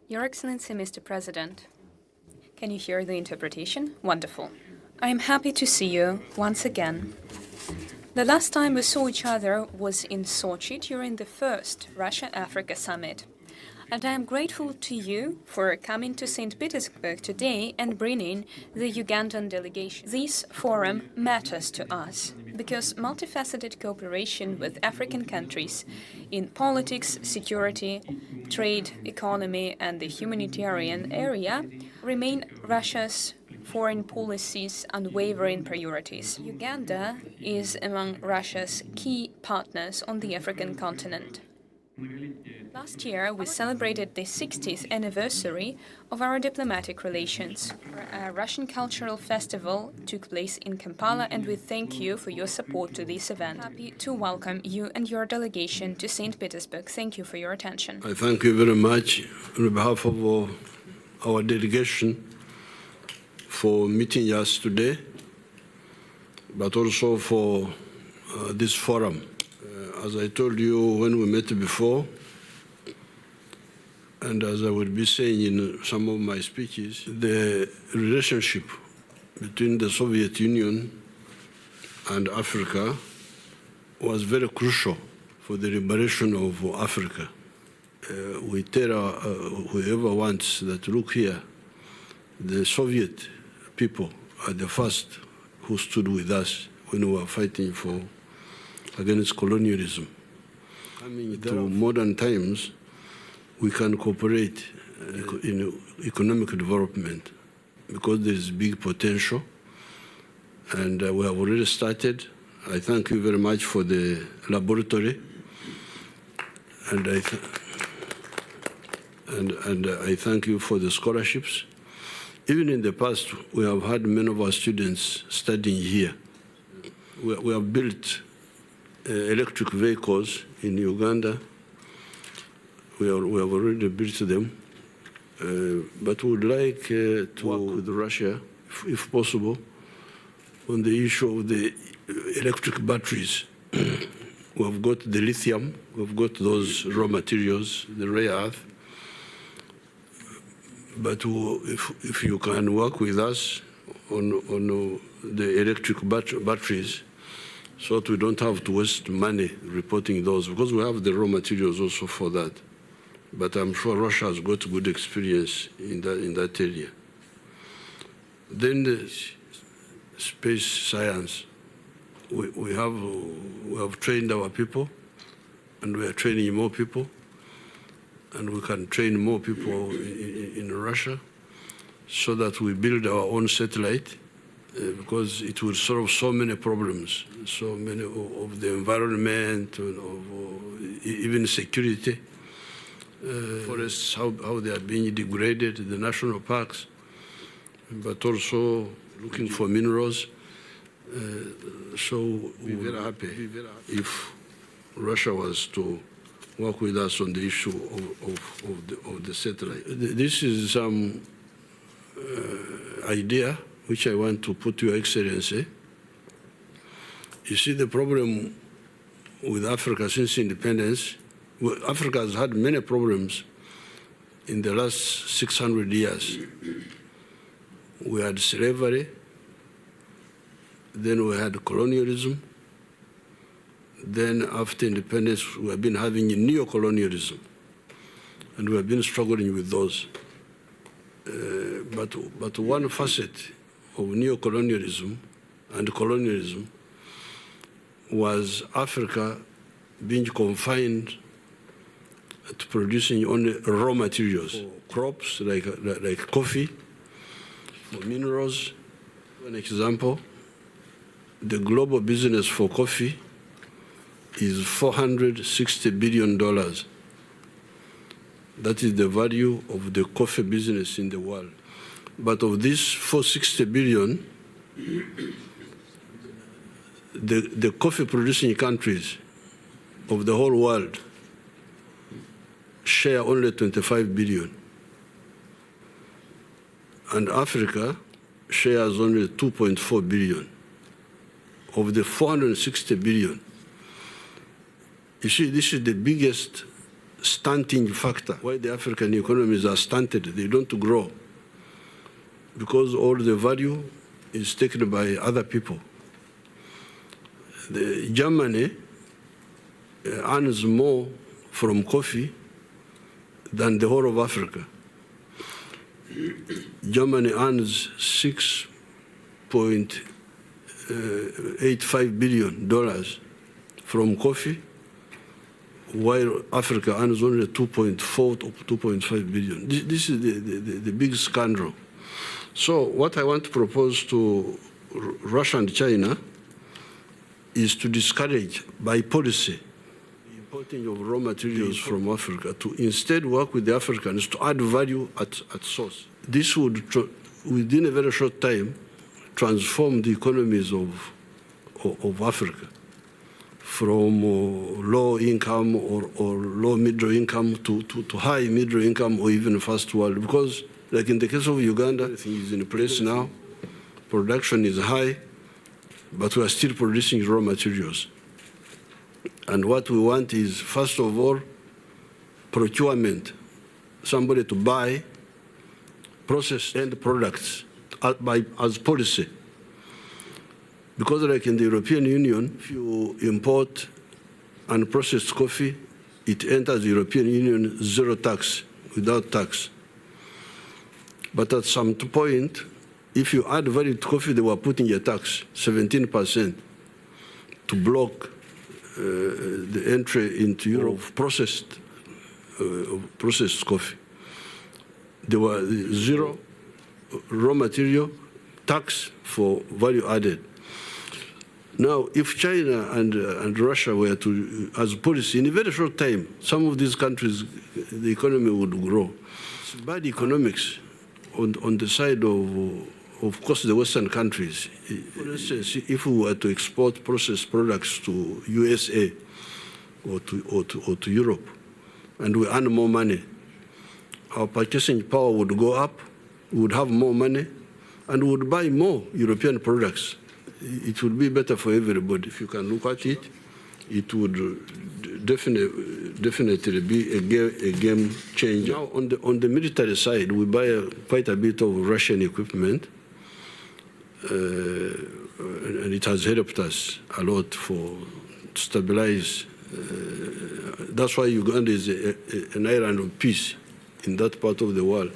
Your Excellency, Mr. President, can you hear the interpretation? Wonderful. I am happy to see you once again. The last time we saw each other was in Sochi during the first Russia-Africa summit. And I am grateful to you for coming to St. Petersburg today and bringing the Ugandan delegation. This forum matters to us because multifaceted cooperation with African countries in politics, security, trade, economy, and the humanitarian area remain Russia's foreign policy's unwavering priorities. Uganda is among Russia's key partners on the African continent. Last year, we celebrated the 60th anniversary of our diplomatic relations. A Russian cultural festival took place in Kampala, and we thank you for your support to this event. Happy to welcome you and your delegation to St. Petersburg. Thank you for your attention. I thank you very much on behalf of our delegation for meeting us today, but also for this forum. As I told you when we met before, and as I will be saying in some of my speeches, the relationship between the Soviet Union and Africa was very crucial for the liberation of Africa. We tell whoever wants that, look here, the Soviet people are the first who stood with us when we were fighting against colonialism. Coming to modern times, we can cooperate in economic development because there is big potential, and we have already started. I thank you very much for the laboratory, and I thank you for the scholarships. Even in the past, we have had many of our students studying here. We have built electric vehicles in Uganda. We have already built them, but we would like to work with Russia, if possible, on the issue of the electric batteries. We have got the lithium, we have got those raw materials, the rare earth, but if you can work with us on the electric batteries, so that we don't have to waste money reporting those, because we have the raw materials also for that. But I'm sure Russia has got good experience in that area. Then the space science. We have trained our people, and we are training more people, and we can train more people in Russia, so that we build our own satellite, because it will solve so many problems, so many of the environment, of even security. Forests, how they are being degraded, the national parks, but also looking for minerals. So we're very happy if Russia was to work with us on the issue of the satellite. This is some idea which I want to put to Your Excellency. You see, the problem with Africa since independence, Africa has had many problems in the last 600 years. We had slavery, then we had colonialism, then after independence we have been having neo-colonialism, and we have been struggling with those. But one facet of neo-colonialism and colonialism was Africa being confined to producing only raw materials, crops like coffee, for minerals. An example, the global business for coffee is $460 billion. That is the value of the coffee business in the world. But of this 460 billion, the coffee producing countries of the whole world share only 25 billion. And Africa shares only 2.4 billion of the 460 billion. You see, this is the biggest stunting factor. Why the African economies are stunted, they don't grow. Because all the value is taken by other people. Germany earns more from coffee than the whole of Africa. Germany earns $6.85 billion from coffee, while Africa earns only 2.4 to 2.5 billion. This is the big scandal. So what I want to propose to Russia and China is to discourage, by policy, the importing of raw materials from Africa, to instead work with the Africans to add value at source. This would, within a very short time, transform the economies of Africa from low income or low middle income to high middle income or even first world. Because, like in the case of Uganda, everything is in place now, production is high, but we are still producing raw materials. And what we want is, first of all, procurement, somebody to buy processed end products as policy. Because like in the European Union, if you import unprocessed coffee, it enters the European Union zero tax, without tax. But at some point, if you add value to coffee, they were putting a tax, 17%, to block the entry into Europe of processed coffee. There were zero raw material tax for value added. Now, if China and Russia were to, as policy, in a very short time, some of these countries, the economy would grow. It's bad economics on the side of course, the Western countries. For instance, if we were to export processed products to USA or to Europe, and we earn more money, our purchasing power would go up, we would have more money, and we would buy more European products. It would be better for everybody. If you can look at it, it would definitely be a game changer. Now, on the military side, we buy quite a bit of Russian equipment, and it has helped us a lot to stabilize. That's why Uganda is an island of peace in that part of the world.